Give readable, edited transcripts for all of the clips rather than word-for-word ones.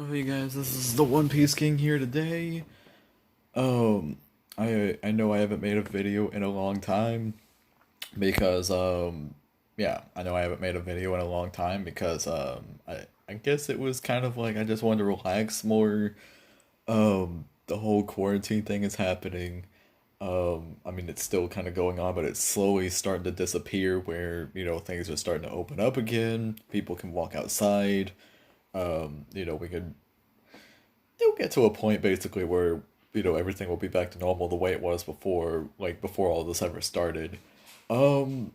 Oh, hey guys, this is the One Piece King here today. Um, I know I haven't made a video in a long time because yeah, I know I haven't made a video in a long time because I guess it was kind of like I just wanted to relax more. The whole quarantine thing is happening. I mean it's still kind of going on, but it's slowly starting to disappear where, things are starting to open up again. People can walk outside. We could you'll get to a point basically where everything will be back to normal the way it was before, like before all this ever started. Um,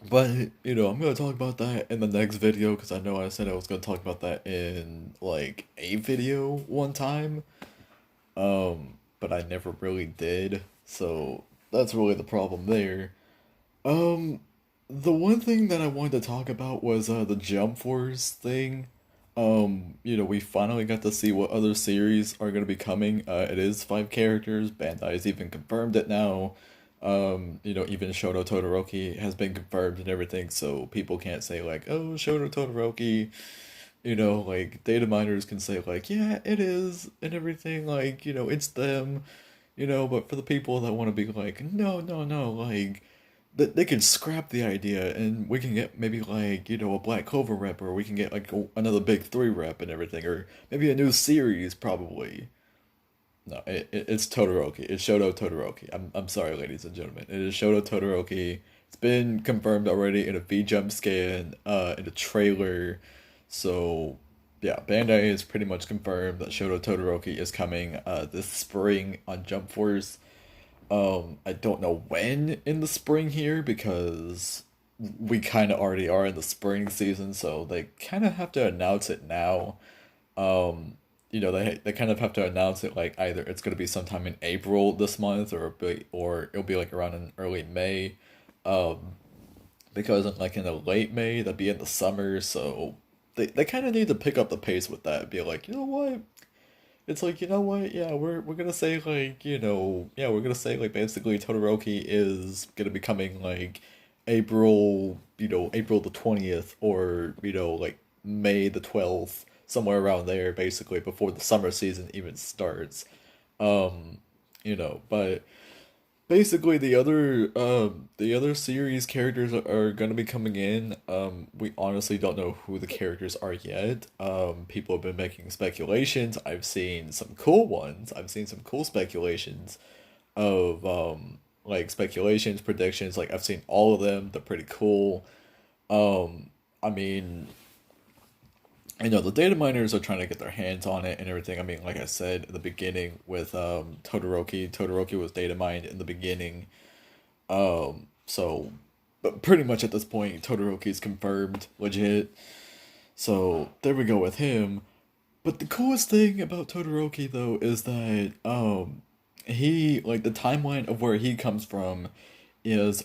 but I'm gonna talk about that in the next video because I know I said I was gonna talk about that in like a video one time. But I never really did, so that's really the problem there. Um, the one thing that I wanted to talk about was the Jump Force thing. We finally got to see what other series are going to be coming. It is 5 characters. Bandai's even confirmed it now. Even Shoto Todoroki has been confirmed and everything, so people can't say like, "Oh, Shoto Todoroki." Like data miners can say like, "Yeah, it is," and everything. Like, it's them. But for the people that want to be like, "No, no, no," like they can scrap the idea and we can get maybe like a Black Clover rep, or we can get like another big three rep and everything, or maybe a new series probably. No, it's Todoroki. It's Shoto Todoroki. I'm sorry, ladies and gentlemen. It is Shoto Todoroki. It's been confirmed already in a V-Jump scan, in a trailer. So yeah, Bandai is pretty much confirmed that Shoto Todoroki is coming this spring on Jump Force. I don't know when in the spring here because we kind of already are in the spring season, so they kind of have to announce it now. They kind of have to announce it like either it's going to be sometime in April this month, or it'll be like around in early May. Um, because like in the late May, that'd be in the summer, so they kind of need to pick up the pace with that. Be like, you know what? It's like, you know what? Yeah, we're gonna say like, yeah, we're gonna say like basically Todoroki is gonna be coming like April the 20th, or like May the 12th, somewhere around there, basically before the summer season even starts. Um, but basically the other series characters are gonna be coming in. We honestly don't know who the characters are yet. People have been making speculations. I've seen some cool ones. I've seen some cool speculations of like speculations, predictions. Like I've seen all of them. They're pretty cool. I mean, the data miners are trying to get their hands on it and everything. I mean, like I said in the beginning with Todoroki was data mined in the beginning. So, but pretty much at this point, Todoroki's confirmed, legit. So there we go with him. But the coolest thing about Todoroki though is that he, like, the timeline of where he comes from is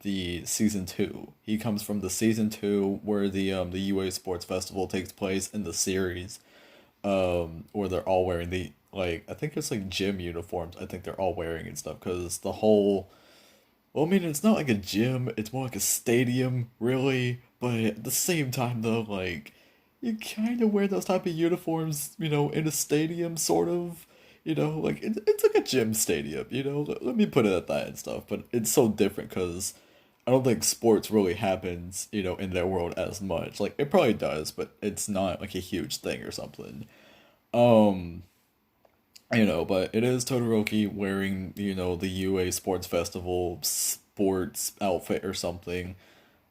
the season 2. He comes from the season 2 where the UA Sports Festival takes place in the series, where they're all wearing the, like, I think it's like gym uniforms. I think they're all wearing and stuff because the whole, well, I mean, it's not like a gym, it's more like a stadium, really. But at the same time, though, like, you kind of wear those type of uniforms, in a stadium, sort of. Like, it's like a gym stadium, Let me put it at that and stuff. But it's so different because I don't think sports really happens, in their world as much. Like, it probably does, but it's not like a huge thing or something. Um, but it is Todoroki wearing, the UA Sports Festival sports outfit or something.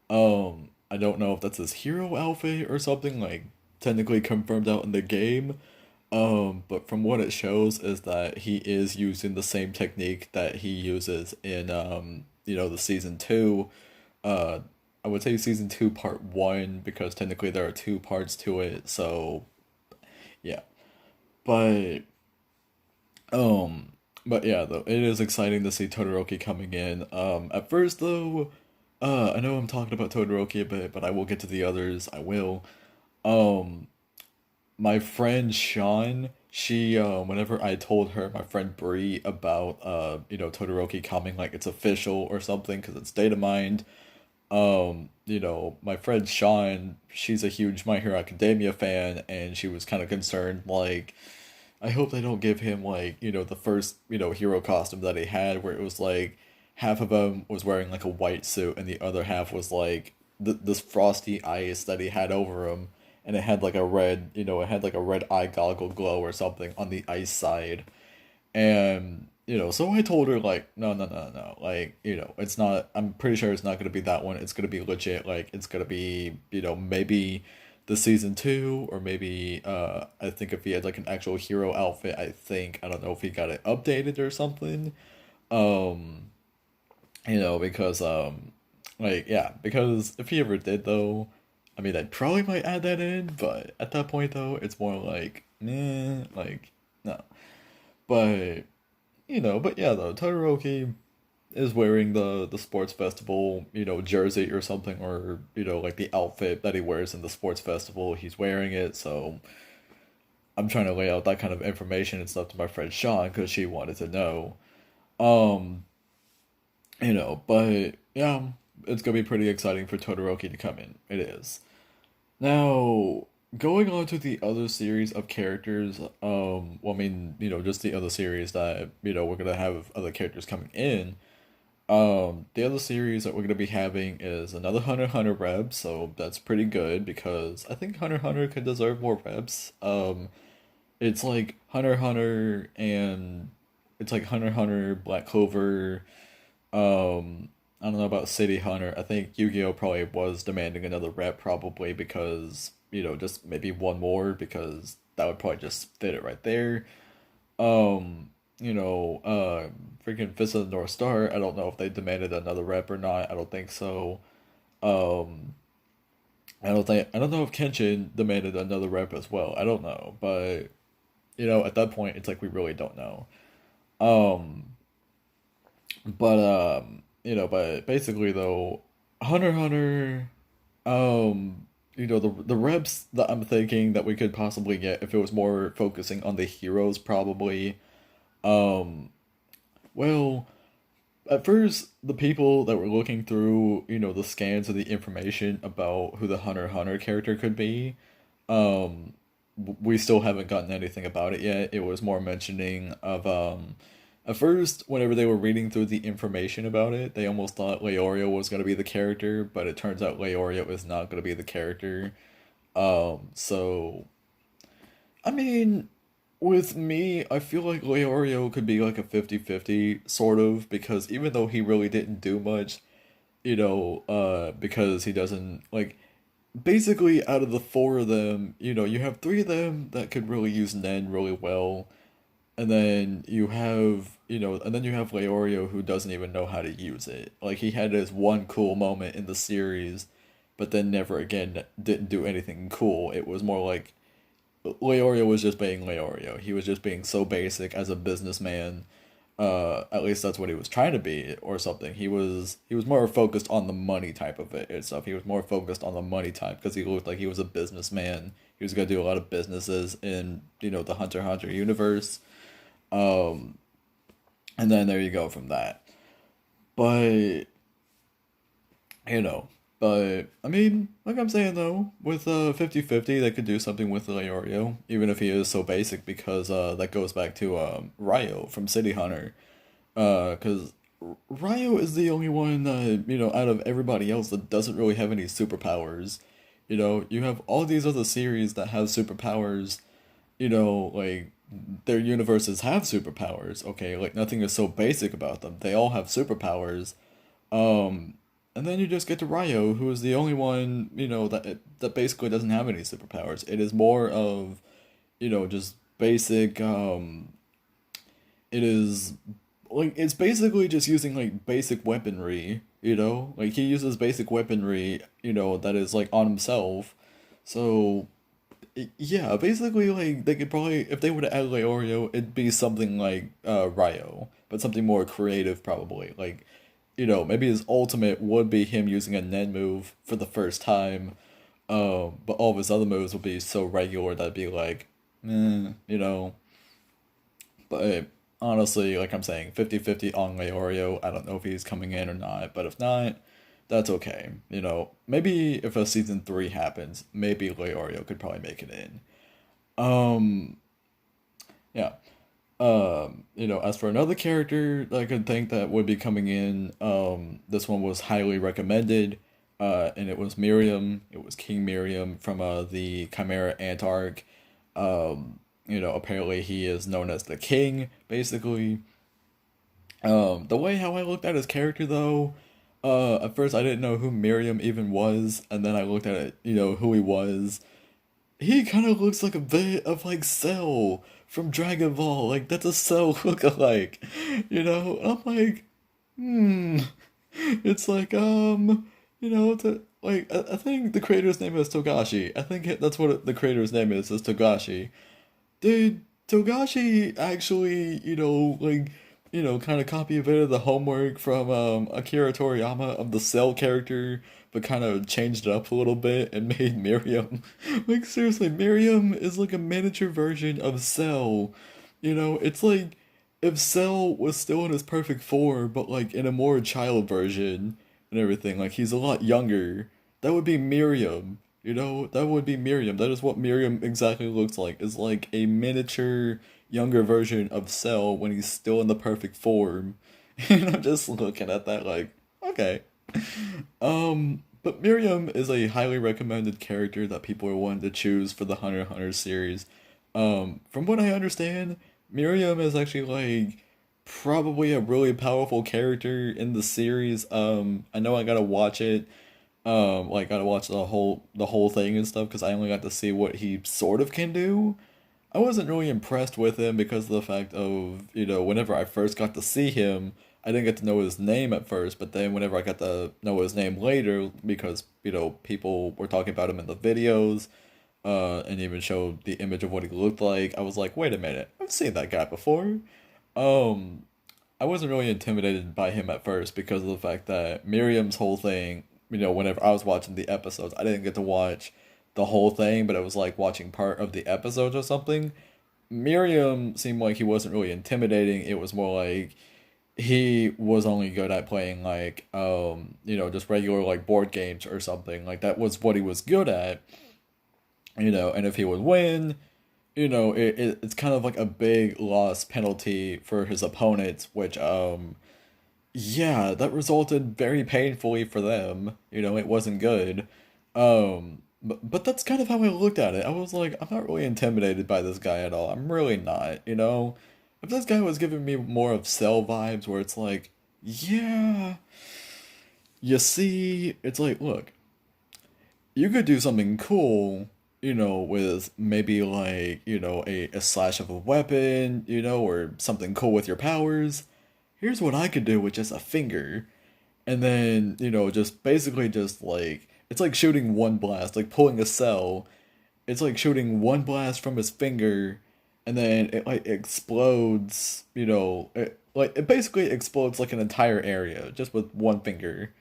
I don't know if that's his hero outfit or something, like technically confirmed out in the game. But from what it shows is that he is using the same technique that he uses in the season 2. Uh, I would say season 2 part 1 because technically there are 2 parts to it. So, yeah. But Um, but yeah, though it is exciting to see Todoroki coming in. At first though, I know I'm talking about Todoroki a bit, but I will get to the others. I will. Um, my friend Sean, she whenever I told her, my friend Bree, about Todoroki coming, like it's official or something because it's data mined. My friend Sean, she's a huge My Hero Academia fan, and she was kind of concerned, like, I hope they don't give him, like, the first, hero costume that he had, where it was like half of him was wearing like a white suit, and the other half was like this frosty ice that he had over him, and it had like a red, it had like a red eye goggle glow or something on the ice side. And, so I told her, like, no, no, no, no. Like, it's not, I'm pretty sure it's not going to be that one. It's going to be legit. Like, it's going to be, maybe the season two, or maybe, I think if he had, like, an actual hero outfit, I don't know if he got it updated or something. Um, because, like, yeah, because if he ever did, though, I mean, I probably might add that in, but at that point, though, it's more like, meh, like, no. But but yeah, though Todoroki is wearing the sports festival, jersey or something, or like the outfit that he wears in the sports festival. He's wearing it, so I'm trying to lay out that kind of information and stuff to my friend Sean because she wanted to know. Um, but yeah, it's gonna be pretty exciting for Todoroki to come in. It is. Now, going on to the other series of characters, well, I mean, just the other series that, we're gonna have other characters coming in. The other series that we're gonna be having is another Hunter x Hunter rep, so that's pretty good because I think Hunter x Hunter could deserve more reps. It's like Hunter x Hunter and it's like Hunter x Hunter, Black Clover, I don't know about City Hunter. I think Yu-Gi-Oh probably was demanding another rep probably because, just maybe one more because that would probably just fit it right there. Um, Freaking Fist of the North Star, I don't know if they demanded another rep or not. I don't think so. Um, I don't know if Kenshin demanded another rep as well. I don't know, but at that point it's like we really don't know. Um, but basically though, Hunter x Hunter, the reps that I'm thinking that we could possibly get if it was more focusing on the heroes probably. Um, well, at first, the people that were looking through, the scans of the information about who the Hunter x Hunter character could be, um, we still haven't gotten anything about it yet. It was more mentioning of, at first, whenever they were reading through the information about it, they almost thought Leorio was going to be the character, but it turns out Leorio is not going to be the character. So I mean, with me, I feel like Leorio could be like a 50-50 sort of, because even though he really didn't do much, because he doesn't, like, basically out of the four of them, you have three of them that could really use Nen really well, and then you have Leorio who doesn't even know how to use it. Like, he had his one cool moment in the series, but then never again didn't do anything cool. It was more like Leorio was just being Leorio. He was just being so basic as a businessman. At least that's what he was trying to be, or something. He was more focused on the money type of it and stuff. He was more focused on the money type because he looked like he was a businessman. He was gonna do a lot of businesses in the Hunter x Hunter universe. Um, and then there you go from that. But you know. But I mean, like I'm saying though, with 50-50, they could do something with Leorio, even if he is so basic, because that goes back to Ryo from City Hunter. Because Ryo is the only one out of everybody else that doesn't really have any superpowers. You have all these other series that have superpowers. Like their universes have superpowers. Okay, like nothing is so basic about them. They all have superpowers. Um, and then you just get to Ryo, who is the only one, that basically doesn't have any superpowers. It is more of, just basic, it is, like, it's basically just using, like, basic weaponry, Like, he uses basic weaponry, that is, like, on himself. So, yeah, basically, like, they could probably, if they were to add Leorio, it'd be something like, Ryo, but something more creative, probably. Like, maybe his ultimate would be him using a Nen move for the first time, but all of his other moves would be so regular that'd be like, eh. But honestly, like I'm saying, 50-50 on Leorio. I don't know if he's coming in or not, but if not, that's okay. You know, maybe if a season 3 happens, maybe Leorio could probably make it in. Um, yeah. You know, as for another character that I could think that would be coming in, this one was highly recommended, and it was Miriam. It was King Miriam from the Chimera Ant arc. You know, apparently he is known as the king, basically. The way how I looked at his character though, at first I didn't know who Miriam even was, and then I looked at it, you know, who he was. He kind of looks like a bit of like Cell from Dragon Ball. Like that's a Cell look-alike, you know. I'm like, hmm. It's like you know, I think the creator's name is Togashi. I think that's what the creator's name is Togashi. Did Togashi actually, you know, like, you know, kind of copy a bit of the homework from Akira Toriyama of the Cell character, but kind of changed it up a little bit and made Miriam? Like, seriously, Miriam is like a miniature version of Cell. You know, it's like if Cell was still in his perfect form, but like in a more child version and everything, like he's a lot younger. That would be Miriam. You know, that would be Miriam. That is what Miriam exactly looks like. Is like a miniature, younger version of Cell when he's still in the perfect form. And I'm just looking at that like, okay. But Miriam is a highly recommended character that people are wanting to choose for the Hunter x Hunter series. From what I understand, Miriam is actually like probably a really powerful character in the series. I know I gotta watch it. Like gotta watch the whole thing and stuff because I only got to see what he sort of can do. I wasn't really impressed with him because of the fact of, you know, whenever I first got to see him, I didn't get to know his name at first, but then whenever I got to know his name later, because, you know, people were talking about him in the videos, and even showed the image of what he looked like, I was like, wait a minute, I've seen that guy before. Um, I wasn't really intimidated by him at first because of the fact that Miriam's whole thing, you know, whenever I was watching the episodes, I didn't get to watch the whole thing, but it was like watching part of the episodes or something. Miriam seemed like he wasn't really intimidating. It was more like he was only good at playing like you know, just regular like board games or something. Like that was what he was good at, you know, and if he would win, you know, it's kind of like a big loss penalty for his opponents, which yeah, that resulted very painfully for them. You know, it wasn't good. But that's kind of how I looked at it. I was like, I'm not really intimidated by this guy at all. I'm really not, you know? If this guy was giving me more of Cell vibes where it's like, yeah, you see, it's like, look, you could do something cool, you know, with maybe like, you know, a slash of a weapon, you know, or something cool with your powers. Here's what I could do with just a finger. And then, you know, just basically just like it's like shooting one blast, like pulling a cell. It's like shooting one blast from his finger, and then it like explodes. You know, it basically explodes like an entire area just with one finger.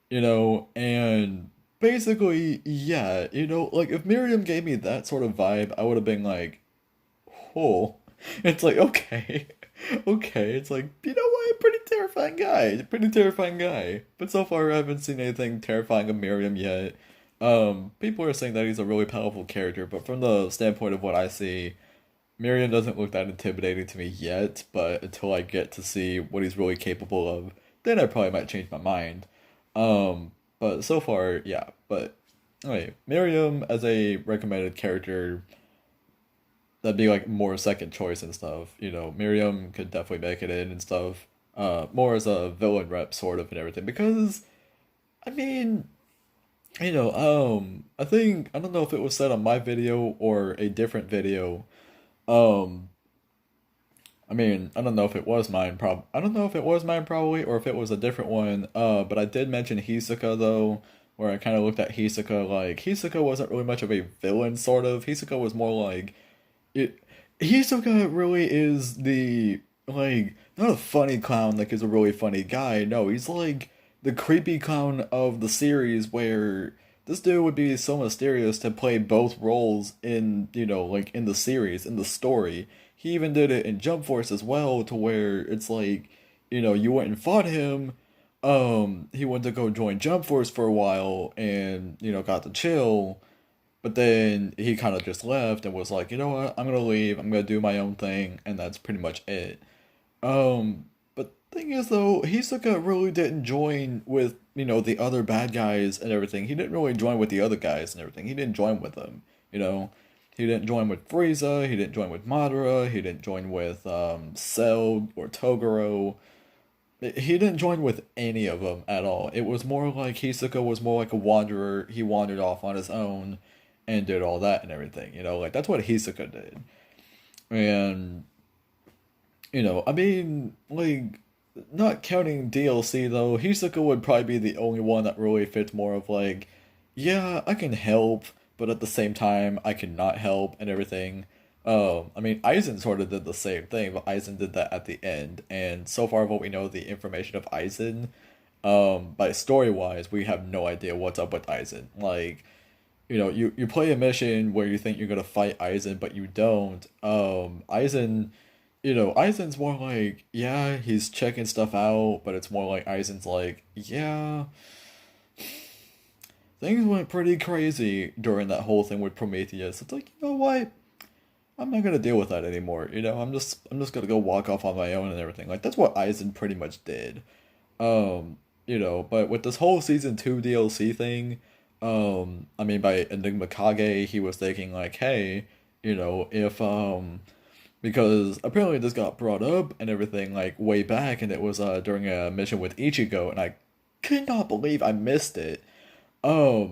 You know, and basically, yeah, you know, like if Miriam gave me that sort of vibe, I would have been like, oh, it's like okay, okay. It's like you know what, pretty terrifying guy, pretty terrifying guy. But so far, I haven't seen anything terrifying of Miriam yet. People are saying that he's a really powerful character, but from the standpoint of what I see, Miriam doesn't look that intimidating to me yet. But until I get to see what he's really capable of, then I probably might change my mind. But so far, yeah. But anyway, Miriam as a recommended character that'd be like more second choice and stuff. You know, Miriam could definitely make it in and stuff. More as a villain rep sort of and everything because I mean, you know, I think I don't know if it was said on my video or a different video. Um, I mean, I don't know if it was mine. I don't know if it was mine probably or if it was a different one. But I did mention Hisoka though, where I kind of looked at Hisoka like Hisoka wasn't really much of a villain sort of. Hisoka was more like it Hisoka really is the like not a funny clown like he's a really funny guy. No, he's like the creepy clown of the series where this dude would be so mysterious to play both roles in, you know, like in the series, in the story. He even did it in Jump Force as well to where it's like, you know, you went and fought him, he went to go join Jump Force for a while and, got to chill, but then he kind of just left and was like, you know what, I'm gonna leave, I'm gonna do my own thing, and that's pretty much it. But thing is though, Hisoka really didn't join with, the other bad guys and everything. He didn't really join with the other guys and everything. He didn't join with them, you know. He didn't join with Frieza, he didn't join with Madara, he didn't join with Cell or Toguro. He didn't join with any of them at all. It was more like Hisoka was more like a wanderer. He wandered off on his own and did all that and everything, like that's what Hisoka did. And I mean, like, not counting DLC though, Hisoka would probably be the only one that really fits more of like, yeah, I can help, but at the same time, I can not help and everything. I mean, Aizen sort of did the same thing, but Aizen did that at the end. And so far, what we know, the information of Aizen, by story wise, we have no idea what's up with Aizen. Like, you play a mission where you think you're gonna fight Aizen, but you don't. Aizen, Aizen's more like, yeah, he's checking stuff out, but it's more like Aizen's like, yeah, things went pretty crazy during that whole thing with Prometheus. It's like, you know what? I'm not gonna deal with that anymore. I'm just gonna go walk off on my own and everything. Like that's what Aizen pretty much did. But with this whole season 2 DLC thing, I mean by Enigma Kage, he was thinking like, hey, if because apparently this got brought up and everything like way back, and it was during a mission with Ichigo, and I could not believe I missed it. I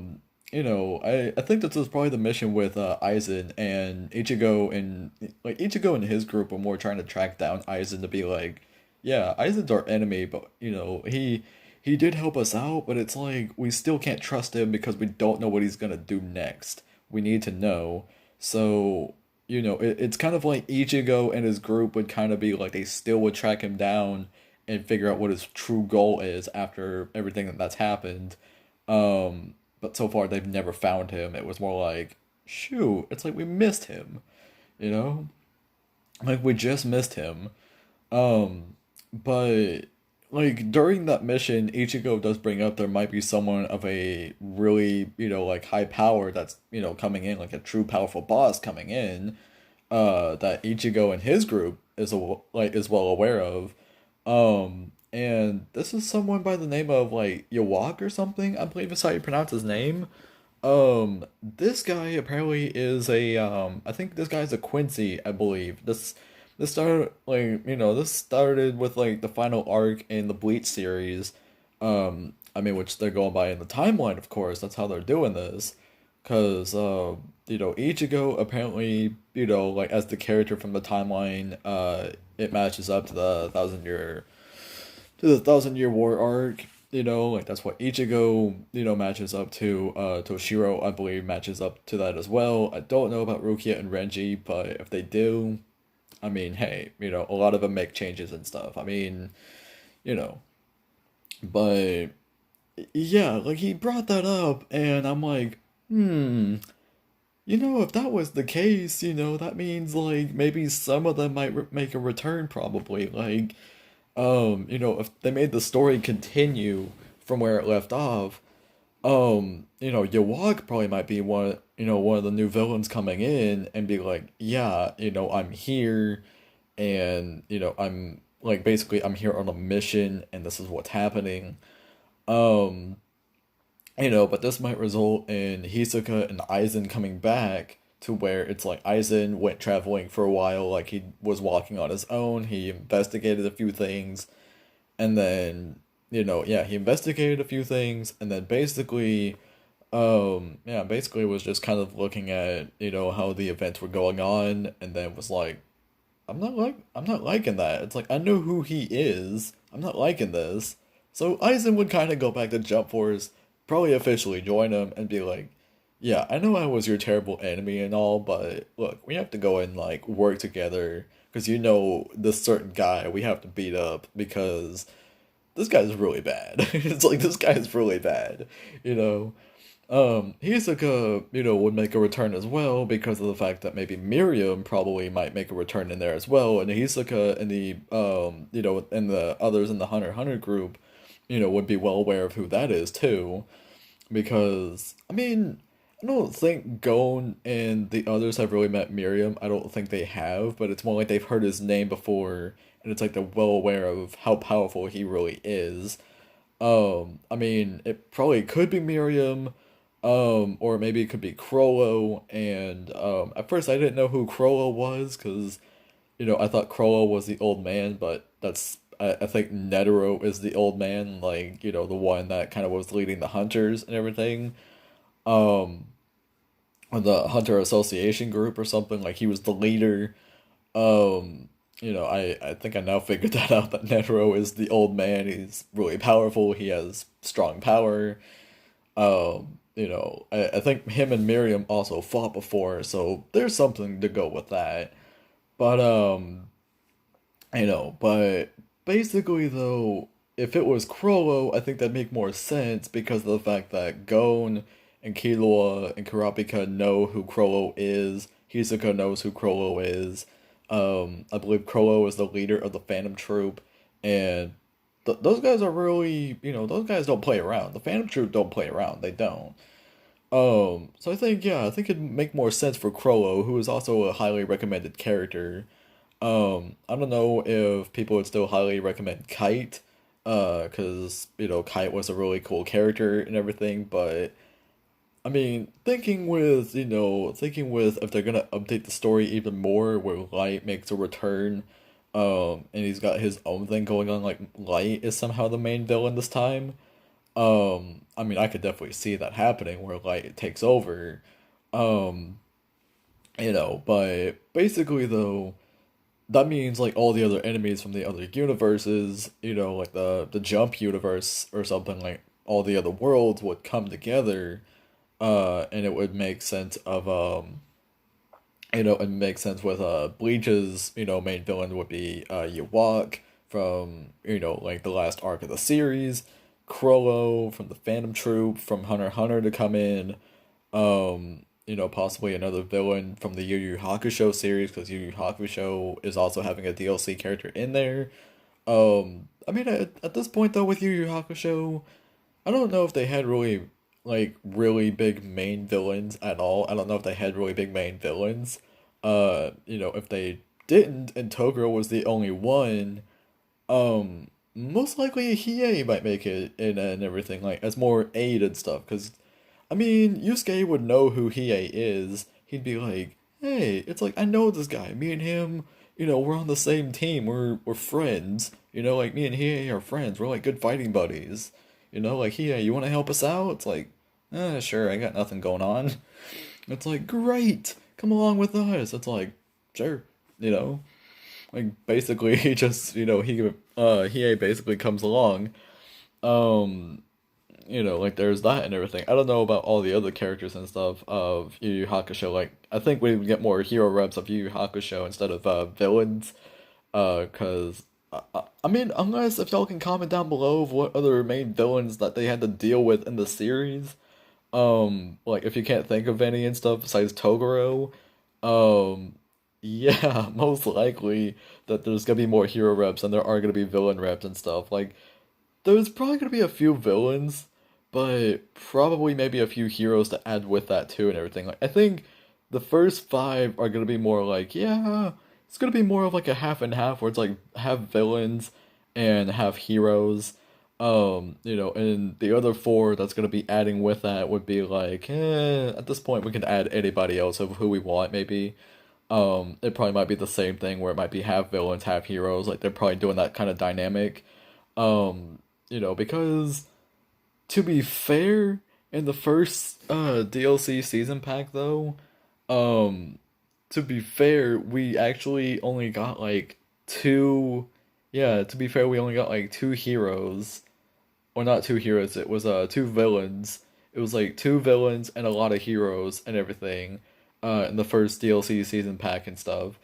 think this was probably the mission with Aizen and Ichigo, and like Ichigo and his group were more trying to track down Aizen to be like, yeah, Aizen's our enemy, but he did help us out, but it's like we still can't trust him because we don't know what he's gonna do next. We need to know. So, it's kind of like Ichigo and his group would kind of be like they still would track him down and figure out what his true goal is after everything that's happened. But so far they've never found him. It was more like, shoot, it's like we missed him, you know? Like we just missed him. But like during that mission, Ichigo does bring up there might be someone of a really, like high power that's, coming in, like a true powerful boss coming in, that Ichigo and his group is well aware of. And this is someone by the name of like Yawak or something, I believe is how you pronounce his name. This guy apparently is I think this guy's a Quincy, I believe. This started like, this started with like the final arc in the Bleach series. I mean, which they're going by in the timeline, of course. That's how they're doing this. Cause Ichigo apparently, like as the character from the timeline, it matches up to the Thousand Year War arc. Like that's what Ichigo, matches up to. Toshiro, I believe, matches up to that as well. I don't know about Rukia and Renji, but if they do, I mean, hey, a lot of them make changes and stuff. I mean, you know, but yeah, like he brought that up, and I'm like, if that was the case, that means like maybe some of them might make a return, probably. Like, if they made the story continue from where it left off, Yawag probably might be one of the new villains coming in and be like, yeah, I'm here, and I'm like basically I'm here on a mission, and this is what's happening. Um, but this might result in Hisoka and Aizen coming back to where it's like Aizen went traveling for a while, like he was walking on his own, he investigated a few things, and then, yeah, he investigated a few things, and then basically, yeah, basically was just kind of looking at, how the events were going on, and then was like, I'm not liking that. It's like, I know who he is, I'm not liking this. So Aizen would kind of go back to Jump Force, probably officially join him, and be like, yeah, I know I was your terrible enemy and all, but look, we have to go and like work together because this certain guy we have to beat up because this guy's really bad. It's like this guy's really bad, you know. Hisoka, would make a return as well because of the fact that maybe Miriam probably might make a return in there as well, and Hisoka and the and the others in the Hunter x Hunter group, would be well aware of who that is too. Because, I mean, I don't think Gon and the others have really met Miriam. I don't think they have, but it's more like they've heard his name before, and it's like they're well aware of how powerful he really is. I mean, it probably could be Miriam, or maybe it could be Crollo, and at first I didn't know who Crollo was, because I thought Crollo was the old man, but I think Netero is the old man, like, the one that kind of was leading the hunters and everything. Um, or the Hunter Association group or something, like he was the leader. I think I now figured that out that Netero is the old man. He's really powerful. He has strong power. I think him and Miriam also fought before, so there's something to go with that. But but basically though, if it was Crollo, I think that'd make more sense because of the fact that Gon and Killua and Kurapika know who Crollo is. Hisoka knows who Crollo is. I believe Crollo is the leader of the Phantom Troop, and those guys are really, those guys don't play around. The Phantom Troop don't play around. They don't. So I think, yeah, I think it'd make more sense for Crollo, who is also a highly recommended character. I don't know if people would still highly recommend Kite, because, Kite was a really cool character and everything, but I mean, thinking with if they're gonna update the story even more, where Light makes a return, and he's got his own thing going on, like Light is somehow the main villain this time. I mean, I could definitely see that happening where Light takes over. Um, but basically though, that means like all the other enemies from the other universes, like the Jump universe or something, like all the other worlds would come together, and it would make sense of it makes sense with Bleach's main villain would be Yawak from like the last arc of the series, Crollo from the Phantom Troop from Hunter x Hunter to come in, possibly another villain from the Yu Yu Hakusho series because Yu Yu Hakusho is also having a DLC character in there. I mean at this point though with Yu Yu Hakusho, I don't know if they had really big main villains at all. I don't know if they had really big main villains. If they didn't and Toguro was the only one, most likely Hiei might make it in and everything, like as more aid and stuff, because I mean Yusuke would know who Hiei is. He'd be like, hey, it's like I know this guy. Me and him, we're on the same team. We're friends. Like me and Hiei are friends. We're like good fighting buddies. Like, yeah, you want to help us out? It's like, sure, I got nothing going on. It's like, great, come along with us. It's like, sure, you know, like basically he just, he basically comes along. Um, like there's that and everything. I don't know about all the other characters and stuff of Yu Yu Hakusho. Like, I think we would get more hero reps of Yu Yu Hakusho instead of villains. Cause I mean, unless if y'all can comment down below of what other main villains that they had to deal with in the series. Like if you can't think of any and stuff besides Toguro, um, yeah, most likely that there's gonna be more hero reps and there are gonna be villain reps and stuff. Like there's probably gonna be a few villains, but probably maybe a few heroes to add with that too and everything. Like I think the first five are gonna be more like, yeah, it's gonna be more of like a half and half where it's like half villains and half heroes. And the other four that's gonna be adding with that would be like, at this point we can add anybody else of who we want maybe. It probably might be the same thing where it might be half villains, half heroes. Like they're probably doing that kind of dynamic. Because to be fair, in the first DLC season pack though, um, to be fair, we actually only got like two. Yeah, to be fair, we only got like two heroes, or not two heroes. It was two villains. It was like two villains and a lot of heroes and everything, in the first DLC season pack and stuff,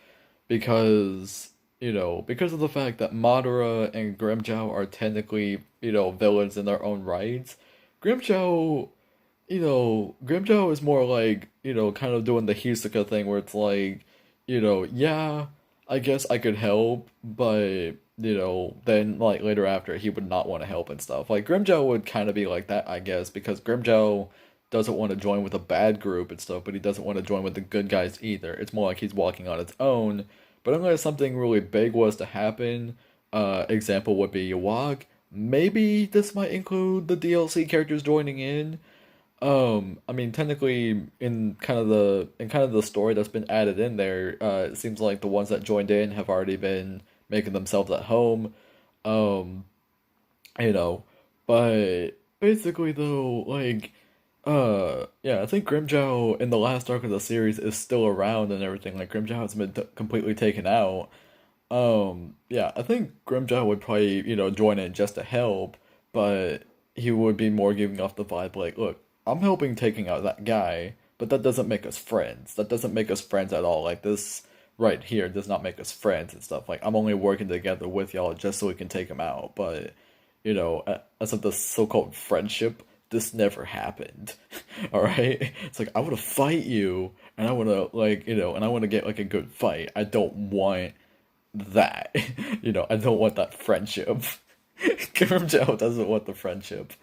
because because of the fact that Madara and Grimjow are technically villains in their own rights. Grimjow Grimjow is more like, kind of doing the Hisoka thing where it's like, yeah, I guess I could help, but then like later after he would not want to help and stuff. Like Grimjow would kind of be like that, I guess, because Grimjow doesn't want to join with a bad group and stuff, but he doesn't want to join with the good guys either. It's more like he's walking on his own. But unless something really big was to happen, example would be Yawag. Maybe this might include the DLC characters joining in. I mean, technically, in kind of the story that's been added in there, it seems like the ones that joined in have already been making themselves at home. Um, you know, but basically though, like, yeah, I think Grimjow in the last arc of the series is still around and everything. Like Grimjow hasn't been completely taken out. Yeah, I think Grimjaw would probably, join in just to help, but he would be more giving off the vibe like, look, I'm helping taking out that guy, but that doesn't make us friends. That doesn't make us friends at all. Like this right here does not make us friends and stuff. Like I'm only working together with y'all just so we can take him out, but as of the so-called friendship, this never happened. All right? It's like I want to fight you and I want to and I want to get like a good fight. I don't want that. I don't want that friendship. Grimjow doesn't want the friendship.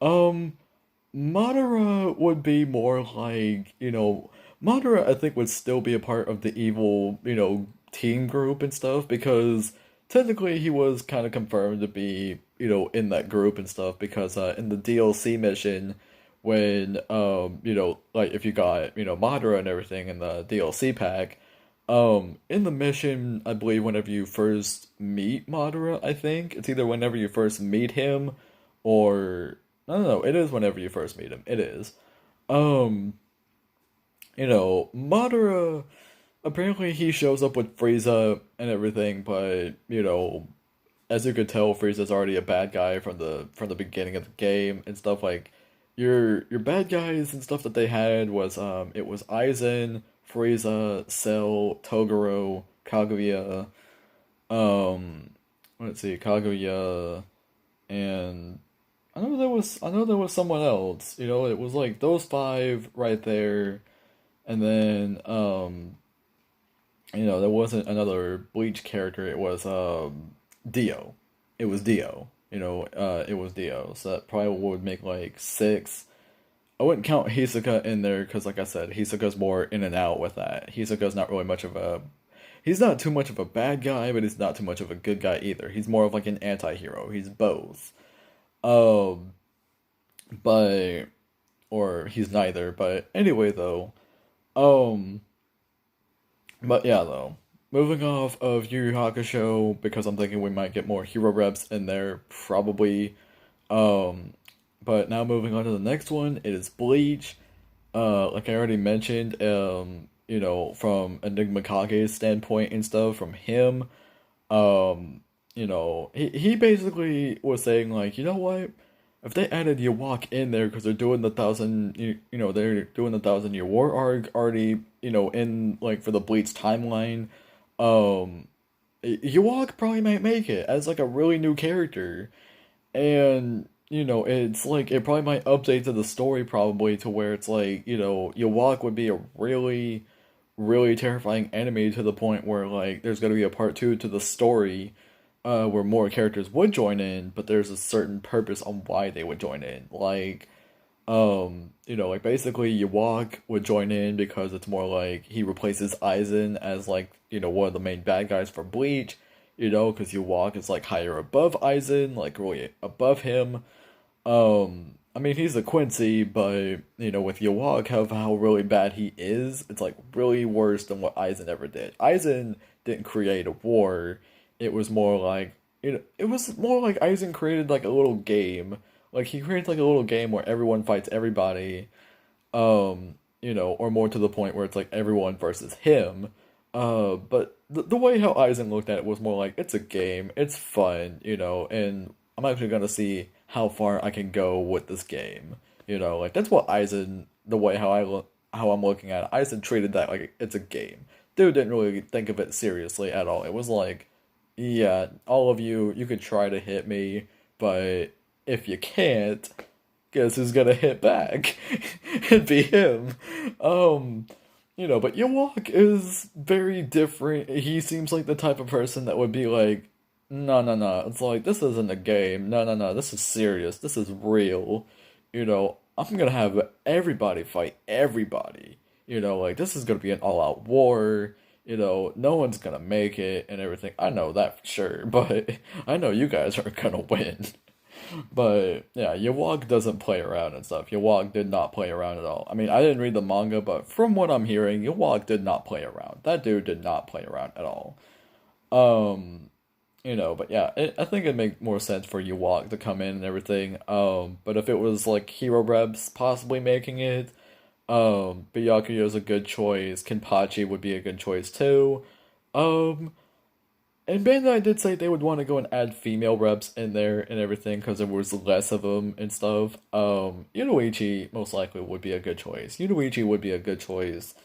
Um, Madara would be more like, Madara I think would still be a part of the evil, team group and stuff because technically he was kind of confirmed to be, in that group and stuff because in the DLC mission when like if you got, Madara and everything in the DLC pack, in the mission, I believe whenever you first meet Madara, I think it's either whenever you first meet him, or no, it is whenever you first meet him. It is. Um, Madara. Apparently, he shows up with Frieza and everything, but as you could tell, Frieza's already a bad guy from the beginning of the game and stuff. Like your bad guys and stuff that they had was it was Aizen, Frieza, Cell, Toguro, Kaguya, um let's see, Kaguya, and I know there was someone else. It was like those five right there, and then there wasn't another Bleach character. It was Dio. It was Dio. It was Dio. So that probably would make like six. I wouldn't count Hisoka in there because, like I said, Hisoka's more in and out with that. Hisoka's not really much of a. He's not too much of a bad guy, but he's not too much of a good guy either. He's more of like an anti-hero. He's both. Um, but or he's neither. But anyway, though. Um, but yeah, though. Moving off of Yu Yu Hakusho because I'm thinking we might get more hero reps in there, probably. Um, but now moving on to the next one, it is Bleach. Like I already mentioned, from Enigma Kage's standpoint and stuff, from him, he basically was saying like, you know what? If they added Yawak in there because they're doing the they're doing the 1,000 Year War arc already, in like for the Bleach timeline, um, Yawak probably might make it as like a really new character. And it's like it probably might update to the story probably to where it's like Yawak would be a really really terrifying enemy to the point where like there's gonna be a part two to the story, where more characters would join in, but there's a certain purpose on why they would join in. Like like basically Yawak would join in because it's more like he replaces Aizen as like, one of the main bad guys for Bleach, because Yawak is like higher above Aizen, like really above him. I mean he's a Quincy, but with Yawak how really bad he is, it's like really worse than what Aizen ever did. Aizen didn't create a war. It was more like Aizen created like a little game. Like he creates like a little game where everyone fights everybody, or more to the point where it's like everyone versus him. But the way how Aizen looked at it was more like it's a game, it's fun, and I'm actually gonna see how far I can go with this game. Like that's what Aizen, the way how I'm looking at it, Aizen treated that like it's a game. Dude didn't really think of it seriously at all. It was like, yeah, all of you could try to hit me, but if you can't, guess who's gonna hit back? It'd be him. Um, but Yawak is very different. He seems like the type of person that would be like, No, no, no. It's like, this isn't a game. No, no, no. This is serious. This is real. I'm gonna have everybody fight everybody. Like, this is gonna be an all-out war. No one's gonna make it and everything. I know that for sure, but I know you guys are gonna win. But yeah, Yawag doesn't play around and stuff. Yawag did not play around at all. I mean, I didn't read the manga, but from what I'm hearing, Yawag did not play around. That dude did not play around at all. Um, but yeah, I think it'd make more sense for Ewok to come in and everything. But if it was like Hero Reps possibly making it, Byakuya is a good choice. Kenpachi would be a good choice too. Um, and Bandai did say they would want to go and add female reps in there and everything because there was less of them and stuff. Yunoichi most likely would be a good choice. Yunoichi would be a good choice.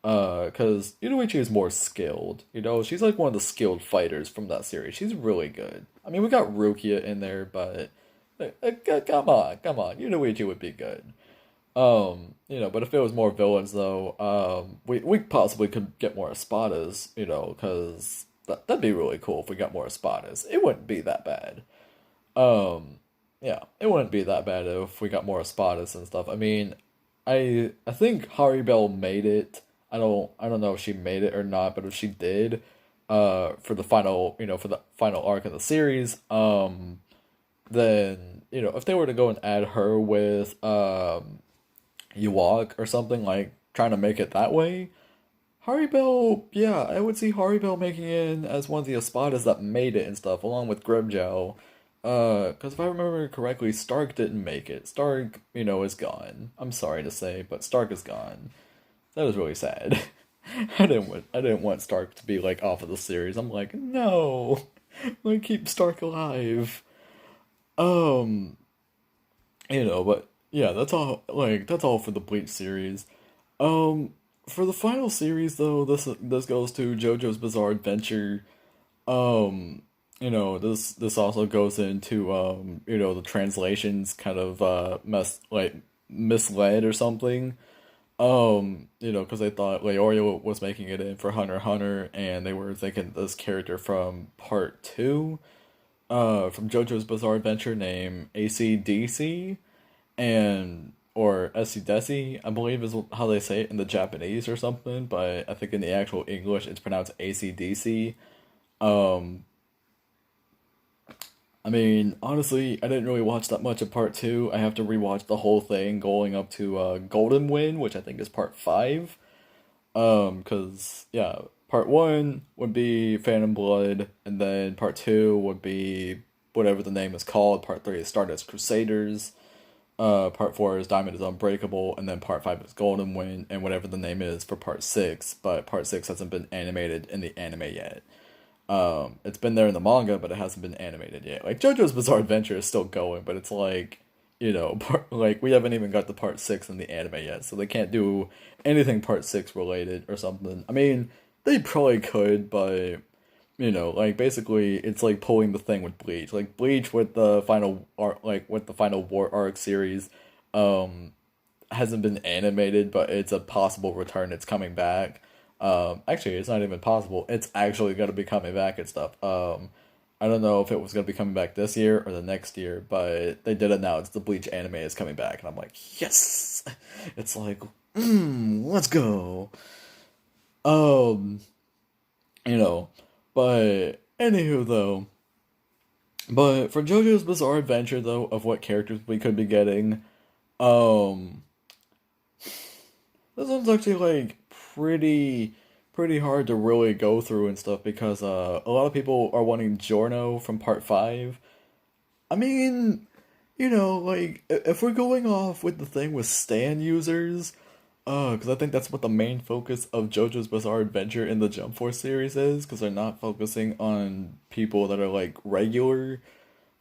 Because Yunoichi is more skilled. She's like one of the skilled fighters from that series. She's really good. I mean, we got Rukia in there, but come on, come on. Yunoichi would be good. But if it was more villains though, we possibly could get more Espadas, because that'd be really cool if we got more Espadas. It wouldn't be that bad. Um, yeah, it wouldn't be that bad if we got more Espadas and stuff. I mean, I think Haribel made it. I don't know if she made it or not, but if she did, for the final for the final arc of the series, then if they were to go and add her with Ewok or something, like trying to make it that way, Haribel, yeah, I would see Haribel making it as one of the Espadas that made it and stuff, along with Grimjow. Because if I remember correctly, Stark didn't make it. Stark, is gone. I'm sorry to say, but Stark is gone. That was really sad. I didn't want Stark to be like off of the series. I'm like, no, like keep Stark alive. Um, but yeah, that's all for the Bleach series. Um, for the final series though, this goes to JoJo's Bizarre Adventure. Um, this also goes into the translations kind of misled or something. Because they thought Leorio was making it in for Hunter x Hunter, and they were thinking this character from part two, from JoJo's Bizarre Adventure named ACDC, and or Desi, I believe is how they say it in the Japanese or something, but I think in the actual English it's pronounced ACDC. Um, I mean, honestly, I didn't really watch that much of part two. I have to rewatch the whole thing going up to Golden Wind, which I think is part five. Cause yeah, part one would be Phantom Blood, and then part two would be whatever the name is called. Part three is Stardust Crusaders. Part four is Diamond is Unbreakable, and then part five is Golden Wind, and whatever the name is for part six. But part six hasn't been animated in the anime yet. It's been there in the manga, but it hasn't been animated yet. Like JoJo's Bizarre Adventure is still going, but it's like, like we haven't even got to part six in the anime yet, so they can't do anything part six related or something. I mean, they probably could, but like basically, it's like pulling the thing with Bleach. Like Bleach with the final arc, like with the final War arc series, um, hasn't been animated, but it's a possible return. It's coming back. Actually, it's not even possible. It's actually going to be coming back and stuff. I don't know if it was going to be coming back this year or the next year, but they did announce the Bleach anime is coming back, and I'm like, yes! It's like, let's go. Um, you know, but anywho though, but for JoJo's Bizarre Adventure though, of what characters we could be getting, um, this one's actually like pretty hard to really go through and stuff because a lot of people are wanting Giorno from part 5. I mean, like if we're going off with the thing with Stan users, because I think that's what the main focus of JoJo's Bizarre Adventure in the Jump Force series is, because they're not focusing on people that are like regular.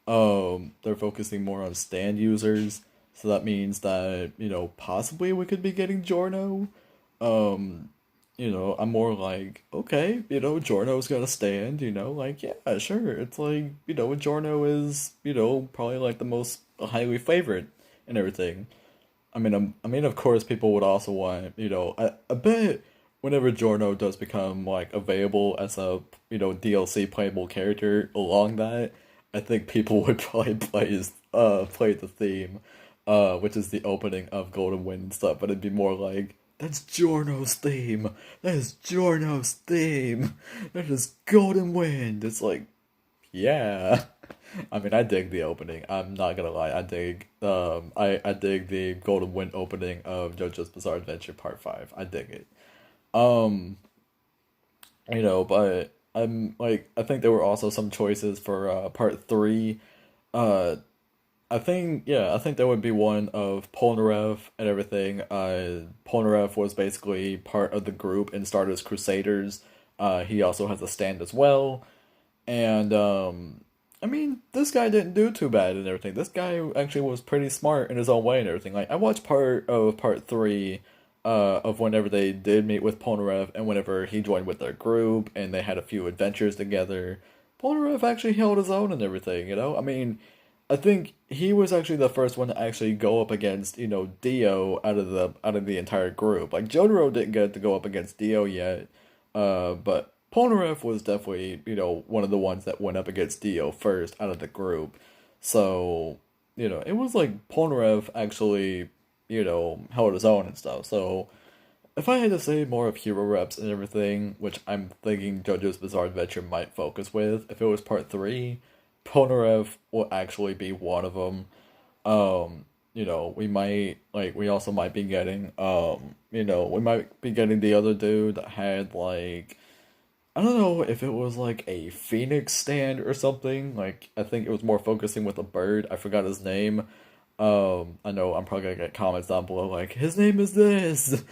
They're focusing more on Stan users. So that means that, possibly we could be getting Giorno. Um, I'm more like, okay, Giorno's got a stand, like, yeah, sure. It's like, Giorno is, probably like the most highly favorite and everything. I mean, of course, people would also want, I bet whenever Giorno does become like available as a DLC playable character along that, I think people would probably play the theme, which is the opening of Golden Wind and stuff, but it'd be more like that's Giorno's theme. That is Giorno's theme. That is Golden Wind. It's like, yeah. I mean, I dig the opening. I'm not gonna lie. I dig the Golden Wind opening of JoJo's Bizarre Adventure Part 5. I dig it. Um, but I think there were also some choices for part three. Uh, I think there would be one of Polnareff and everything. Polnareff was basically part of the group and started as Crusaders. He also has a stand as well, and I mean, this guy didn't do too bad and everything. This guy actually was pretty smart in his own way and everything. Like I watched part of part three, of whenever they did meet with Polnareff and whenever he joined with their group and they had a few adventures together. Polnareff actually held his own and everything. I mean, I think he was actually the first one to actually go up against Dio out of the entire group. Like Jotaro didn't get to go up against Dio yet, but Polnareff was definitely one of the ones that went up against Dio first out of the group. So it was like Polnareff actually held his own and stuff. So if I had to say more of hero reps and everything, which I'm thinking JoJo's Bizarre Adventure might focus with, if it was part three, Polnareff will actually be one of them. We also might be getting, we might be getting the other dude that had like, I don't know if it was like a phoenix stand or something. Like, I think it was more focusing with a bird. I forgot his name. I know I'm probably gonna get comments down below like, his name is this.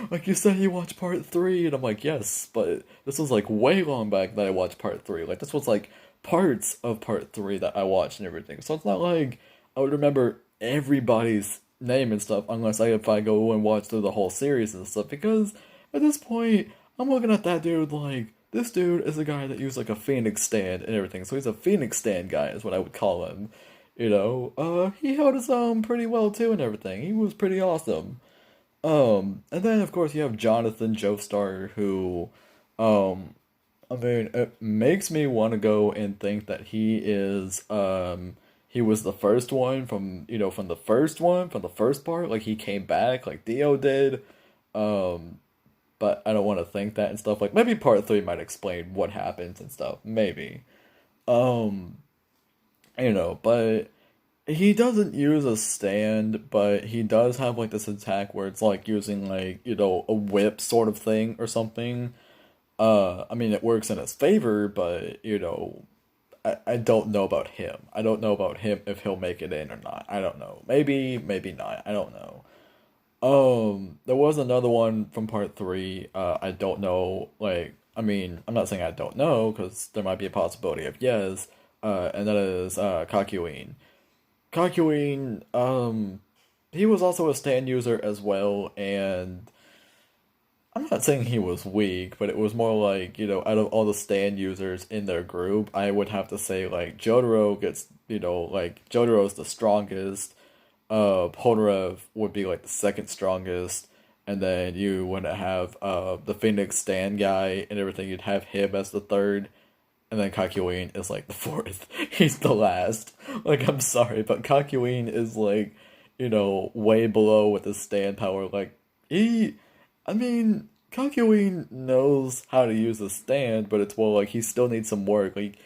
Like you said you watched part three, and I'm like, yes, but this was like way long back that I watched part three. Like this was like parts of part three that I watched and everything. So it's not like I would remember everybody's name and stuff unless if I go and watch through the whole series and stuff, because at this point I'm looking at that dude like this dude is a guy that used like a phoenix stand and everything. So he's a phoenix stand guy is what I would call him. He held his own pretty well too and everything. He was pretty awesome. And then of course you have Jonathan Joestar who, um, I mean, it makes me want to go and think that he was the first one from the first one, from the first part, like he came back like Dio did. Um, but I don't want to think that and stuff. Like maybe part three might explain what happens and stuff. Maybe. Um, but he doesn't use a stand, but he does have like this attack where it's like using like, a whip sort of thing or something. I mean it works in his favor, but I don't know about him. I don't know about him if he'll make it in or not. I don't know. Maybe, maybe not. I don't know. There was another one from part three. I don't know. Like, I mean, I'm not saying I don't know because there might be a possibility of yes. And that is Kakuin. Kakuin, he was also a stand user as well, and I'm not saying he was weak, but it was more like, out of all the stand users in their group, I would have to say, like, Jotaro's the strongest, Polnareff would be, like, the second strongest, and then you would have, the Phoenix stand guy and everything, you'd have him as the third, and then Kakyoin is like the fourth. He's the last. Like, I'm sorry, but Kakyoin is like, way below with his stand power. Like, I mean, Kakyoin knows how to use a stand, but it's more like he still needs some work. Like,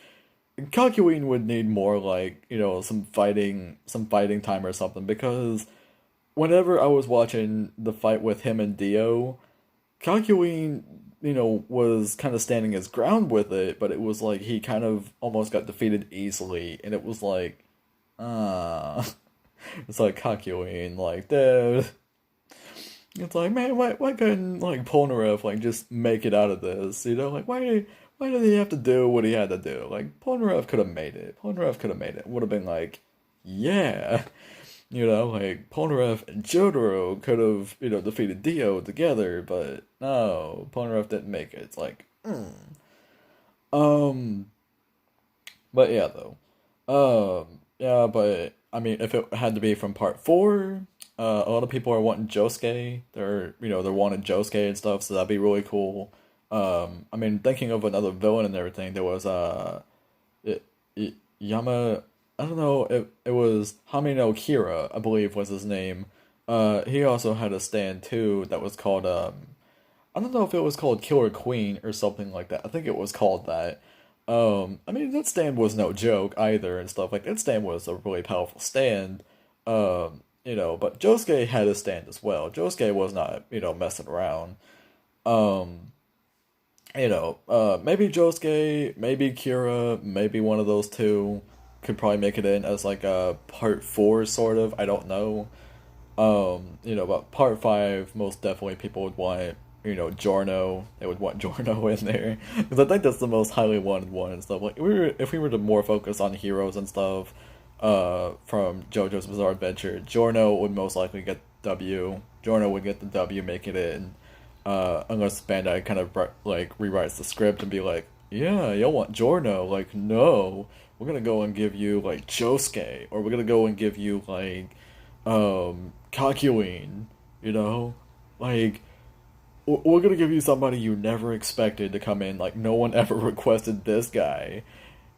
Kakyoin would need more like, some fighting time or something, because whenever I was watching the fight with him and Dio, Kakyoin, was kind of standing his ground with it, but it was like he kind of almost got defeated easily, and it was like, ah, it's like Kakyoin, like, dude, it's like, man, why couldn't like Polnareff like just make it out of this, like why did he have to do what he had to do? Like Polnareff could have made it. Polnareff could have made it. Would have been like, yeah. Like Polnareff and Jotaro could have, defeated Dio together, but no, Polnareff didn't make it. It's like, um, but yeah, though, yeah, but I mean, if it had to be from part four, a lot of people are wanting Josuke. They're wanting Josuke and stuff, so that'd be really cool. I mean, thinking of another villain and everything, there was it, Yama. I don't know. It was Hamino Kira, I believe was his name. He also had a stand too that was called I don't know if it was called Killer Queen or something like that. I think it was called that. I mean that stand was no joke either and stuff like that stand was a really powerful stand. But Josuke had a stand as well. Josuke was not, messing around. Um, maybe Josuke, maybe Kira, maybe one of those two could probably make it in as like a part four sort of. I don't know. But part five, most definitely people would want, Giorno. They would want Giorno in there because I think that's the most highly wanted one and stuff. Like, if we were to more focus on heroes and stuff, from JoJo's Bizarre Adventure, Giorno would most likely get W. Giorno would get the W, make it in, unless Bandai kind of like rewrites the script and be like, yeah, y'all want Giorno? Like, no, we're gonna go and give you like Josuke, or we're gonna go and give you like Kakuin, like we're gonna give you somebody you never expected to come in. Like no one ever requested this guy.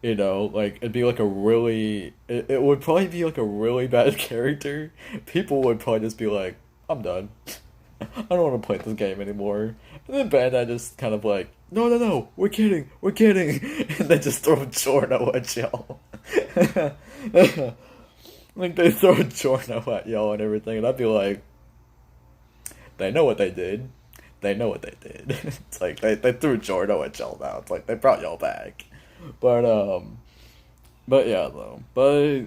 Like it'd be like it would probably be like a really bad character. People would probably just be like, I'm done. I don't want to play this game anymore. And then Bandai just kind of like, no, no, no, we're kidding, and they just throw Giorno at y'all. Like they throw Giorno at y'all and everything, and I'd be like, they know what they did. They know what they did. It's like they threw Giorno at y'all now. It's like they brought y'all back. But but yeah though. But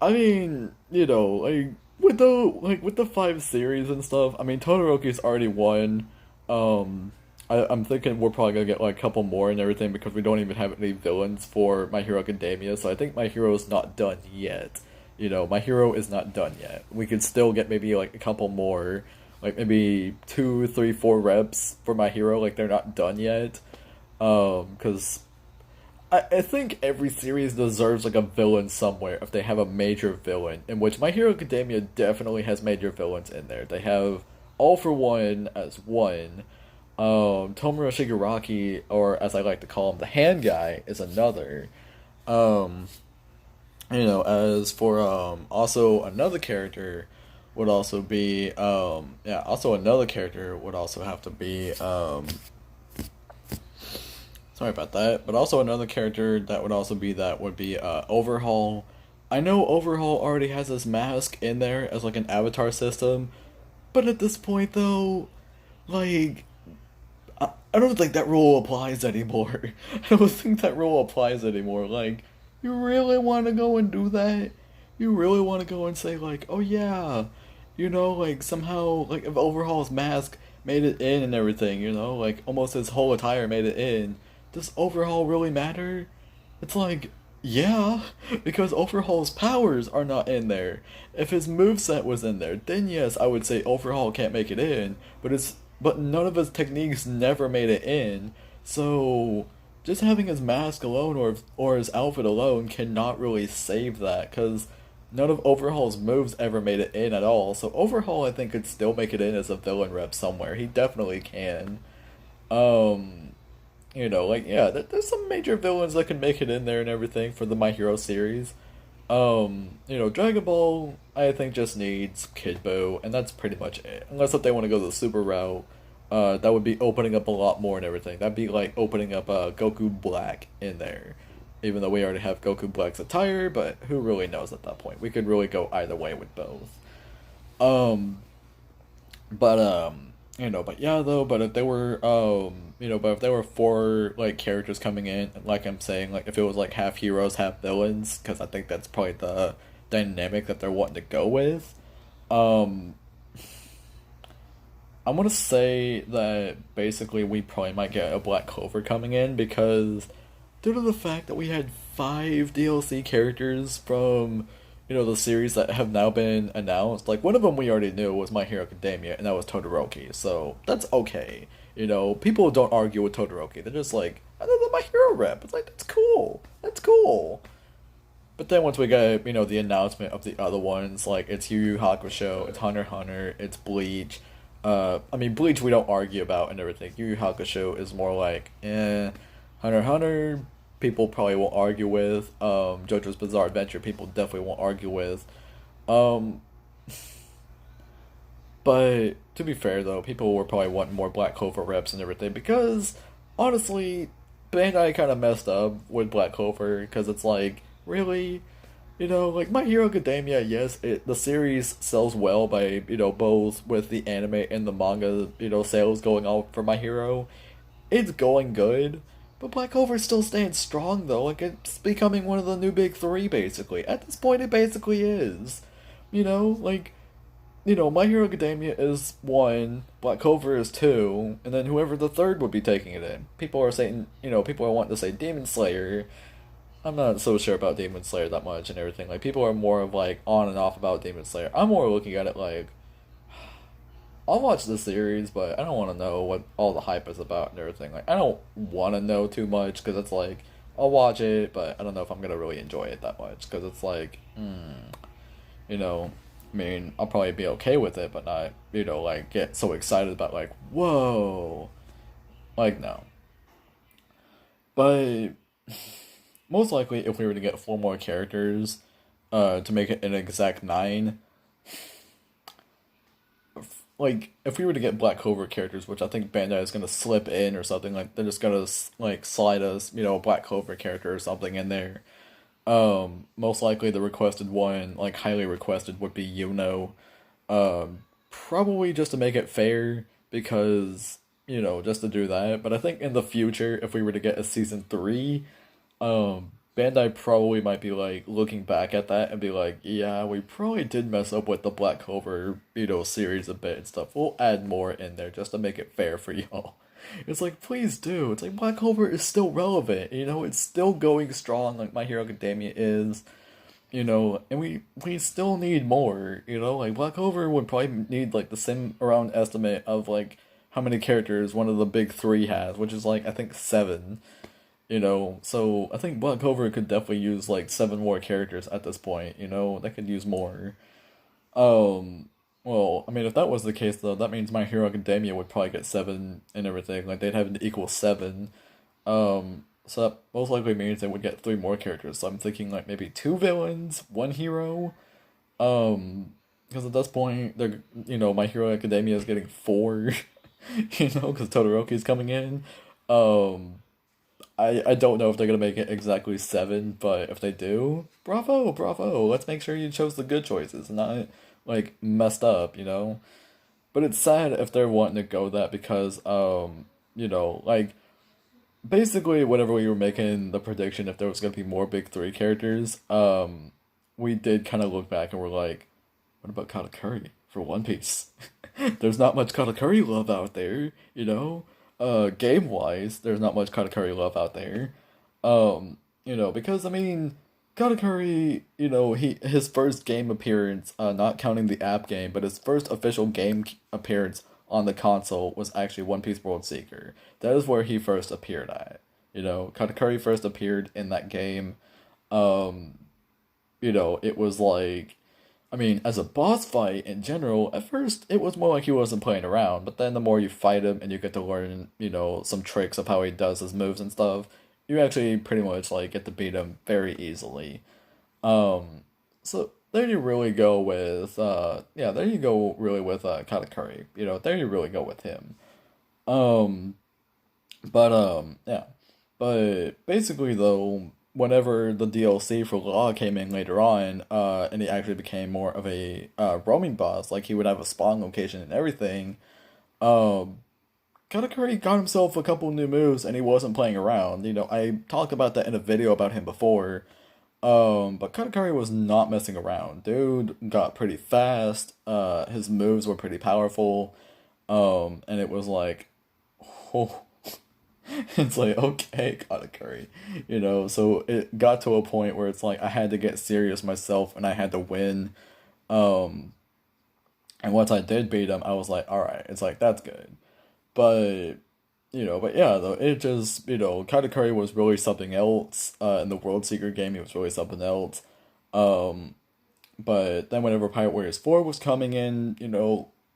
I mean, like with the five series and stuff, I mean Todoroki's already won. I'm thinking we're probably gonna get like a couple more and everything because we don't even have any villains for My Hero Academia, so I think My Hero's not done yet. My Hero is not done yet. We could still get maybe like a couple more, like maybe two, three, four reps for My Hero. Like they're not done yet, because I think every series deserves like a villain somewhere if they have a major villain, in which My Hero Academia definitely has major villains in there. They have All for One as one. Tomura Shigaraki, or as I like to call him, the hand guy, is another. Um, as for also another character would also be also another character would also have to be sorry about that. But also another character that would also be that would be Overhaul. I know Overhaul already has his mask in there as like an avatar system, but at this point though, like I don't think that rule applies anymore. I don't think that rule applies anymore. Like, you really want to go and do that? You really want to go and say like, oh yeah, like somehow like if Overhaul's mask made it in and everything, like almost his whole attire made it in. Does Overhaul really matter? It's like, yeah, because Overhaul's powers are not in there. If his moveset was in there, then yes, I would say Overhaul can't make it in, but none of his techniques never made it in. So just having his mask alone or his outfit alone cannot really save that cuz none of Overhaul's moves ever made it in at all. So Overhaul I think could still make it in as a villain rep somewhere. He definitely can. Um like yeah, there's some major villains that can make it in there and everything for the My Hero series. Dragon Ball I think just needs Kid Buu, and that's pretty much it. Unless if they want to go the super route, that would be opening up a lot more and everything. That'd be like opening up Goku Black in there. Even though we already have Goku Black's attire, but who really knows at that point? We could really go either way with both. Um, but yeah though, but if there were four like characters coming in, like I'm saying, like if it was like half heroes, half villains, because I think that's probably the dynamic that they're wanting to go with. Um, I'm gonna say that basically we probably might get a Black Clover coming in because due to the fact that we had five DLC characters from the series that have now been announced. Like one of them we already knew was My Hero Academia, and that was Todoroki. So that's okay. People don't argue with Todoroki. They're just like, another My Hero rep. It's like that's cool. That's cool. But then once we get, the announcement of the other ones, like it's Yu Yu Hakusho, it's Hunter x Hunter, it's Bleach. I mean, Bleach we don't argue about and everything. Yu Yu Hakusho is more like, Hunter x Hunter, people probably won't argue with. JoJo's Bizarre Adventure, people definitely won't argue with. Um, but to be fair though, people were probably wanting more Black Clover reps and everything because honestly, Bandai kind of messed up with Black Clover because it's like really, like My Hero Academia. Yes, the series sells well by both with the anime and the manga sales going out for My Hero. It's going good, but Black Clover still stands strong though. Like it's becoming one of the new big three basically. At this point, it basically is. Like My Hero Academia is one, Black Clover is two, and then whoever the third would be taking it in. People are saying, people are wanting to say Demon Slayer. I'm not so sure about Demon Slayer that much and everything. Like, people are more of like on and off about Demon Slayer. I'm more looking at it like, I'll watch the series, but I don't want to know what all the hype is about and everything. Like, I don't want to know too much because it's like, I'll watch it, but I don't know if I'm gonna really enjoy it that much because it's like, you know, I mean, I'll probably be okay with it, but not, like get so excited about like, whoa, like no. But most likely, if we were to get four more characters, to make it an exact nine, like if we were to get Black Clover characters, which I think Bandai is gonna slip in or something, like they're just gonna like slide us, a Black Clover character or something in there. Most likely the requested one, like highly requested, would be Yuno. Probably just to make it fair, because just to do that. But I think in the future, if we were to get a season three, Bandai probably might be like looking back at that and be like, yeah, we probably did mess up with the Black Clover, series a bit and stuff. We'll add more in there just to make it fair for y'all. It's like, please do. It's like Black Clover is still relevant, it's still going strong like My Hero Academia is, and we still need more, like Black Clover would probably need like the same around estimate of like how many characters one of the big three has, which is like I think seven. So I think Black Clover could definitely use like seven more characters at this point, they could use more. Um, well, I mean, if that was the case though, that means My Hero Academia would probably get seven and everything, like they'd have an equal seven. So that most likely means they would get three more characters, so I'm thinking like maybe two villains, one hero, because at this point, they're, My Hero Academia is getting four, because Todoroki's coming in. Um, I don't know if they're gonna make it exactly seven, but if they do, bravo, bravo. Let's make sure you chose the good choices, not like messed up, But it's sad if they're wanting to go that because like basically whenever we were making the prediction if there was gonna be more big three characters, we did kind of look back and we're like, what about Katakuri for One Piece? There's not much Katakuri love out there, game wise, there's not much Katakuri love out there. Because I mean, Katakuri, his first game appearance, not counting the app game, but his first official game appearance on the console was actually One Piece World Seeker. That is where he first appeared at. Katakuri first appeared in that game. Um, it was like, I mean, as a boss fight in general, at first it was more like he wasn't playing around, but then the more you fight him and you get to learn, some tricks of how he does his moves and stuff, you actually pretty much like get to beat him very easily. So there you really go with yeah, there you go really with Katakuri. There you really go with him. Um yeah. But basically though, whenever the DLC for Law came in later on, and he actually became more of a roaming boss, like he would have a spawn location and everything, um, Katakuri got himself a couple new moves and he wasn't playing around. I talked about that in a video about him before. But Katakuri was not messing around. Dude got pretty fast, his moves were pretty powerful, and it was like, oh, it's like, okay, Katakuri, so it got to a point where it's like I had to get serious myself and I had to win. Um, and once I did beat him, I was like, all right, it's like that's good. But But yeah, though it just Katakuri was really something else. In the World Seeker game, he was really something else. Um, but then whenever Pirate Warriors 4 was coming in,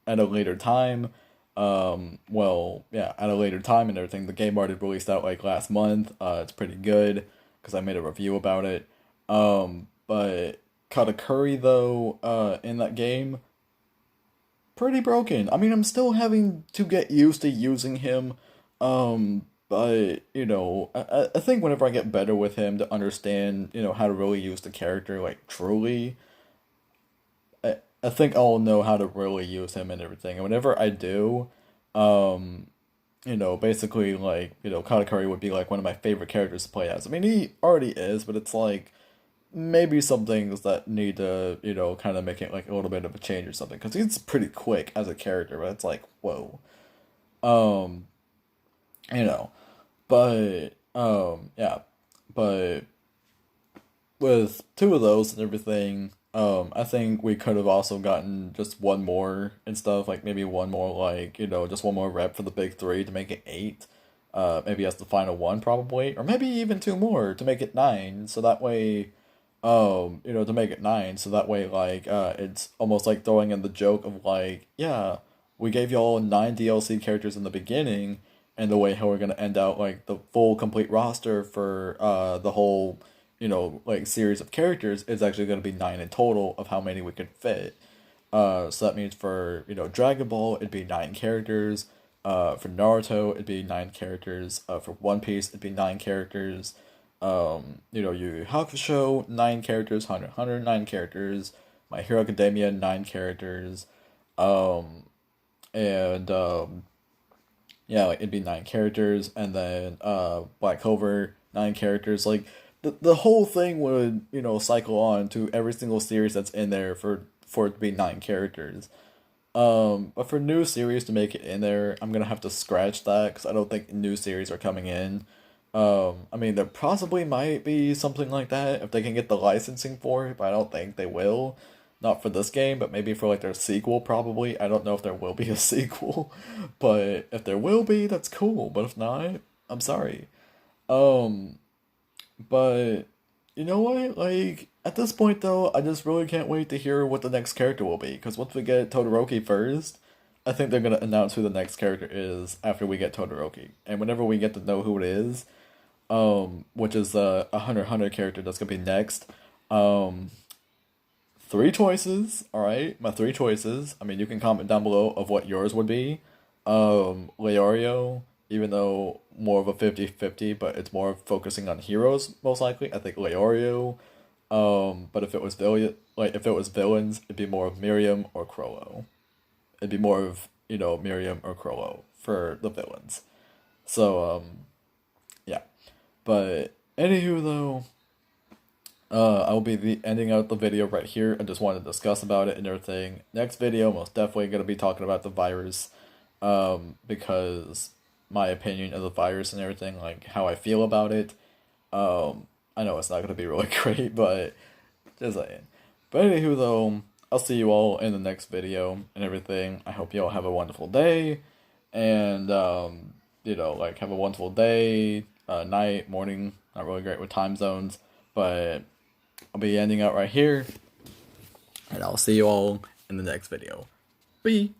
at a later time, at a later time and everything, the game already released out like last month. It's pretty good because I made a review about it. But Katakuri though, in that game, pretty broken. I mean, I'm still having to get used to using him. But I think whenever I get better with him to understand, how to really use the character like truly, I think I'll know how to really use him and everything. And whenever I do, um, basically like, Katakuri would be like one of my favorite characters to play as. I mean, he already is, but it's like maybe some things that need to, kind of make it like a little bit of a change or something. Because he's pretty quick as a character, but it's like, whoa. Um, you know, but, yeah. But with two of those and everything, I think we could have also gotten just one more and stuff, like maybe one more, like, just one more rep for the big three to make it eight. Maybe as the final one, probably, or maybe even two more to make it nine. So that way, to make it nine, so that way, like, it's almost like throwing in the joke of like, yeah, we gave y'all nine DLC characters in the beginning, and the way how we're gonna end out like the full complete roster for the whole, like series of characters is actually gonna be nine in total of how many we could fit. So that means for Dragon Ball it'd be nine characters. For Naruto it'd be nine characters. For One Piece it'd be nine characters. Yu Yu Hakusho, 9 characters, Hunter nine characters, My Hero Academia, 9 characters, um, and yeah, like it'd be 9 characters, and then Black Clover, 9 characters. Like the whole thing would cycle on to every single series that's in there for it to be 9 characters. But for new series to make it in there, I'm gonna have to scratch that because I don't think new series are coming in. I mean, there possibly might be something like that if they can get the licensing for it, but I don't think they will. Not for this game, but maybe for like their sequel, probably. I don't know if there will be a sequel, but if there will be, that's cool. But if not, I'm sorry. Um, but you know what? Like at this point, though, I just really can't wait to hear what the next character will be. Because once we get Todoroki first, I think they're gonna announce who the next character is after we get Todoroki. And whenever we get to know who it is, which is a Hunter x Hunter character that's gonna be next. Um, 3 choices, all right, my 3 choices. I mean, you can comment down below of what yours would be. Leorio, even though more of a 50-50, but it's more focusing on heroes most likely. I think Leorio. But if it was villains, it'd be more of Miriam or Crollo. It'd be more of Miriam or Crollo for the villains. So yeah. But anywho though, I will be ending out the video right here. I just wanted to discuss about it and everything. Next video, most definitely gonna be talking about the virus, because my opinion of the virus and everything, like how I feel about it. I know it's not gonna be really great, but just saying. But anywho though, I'll see you all in the next video and everything. I hope you all have a wonderful day, and like have a wonderful day, night, morning. Not really great with time zones, but I'll be ending out right here, and I'll see you all in the next video. Bye.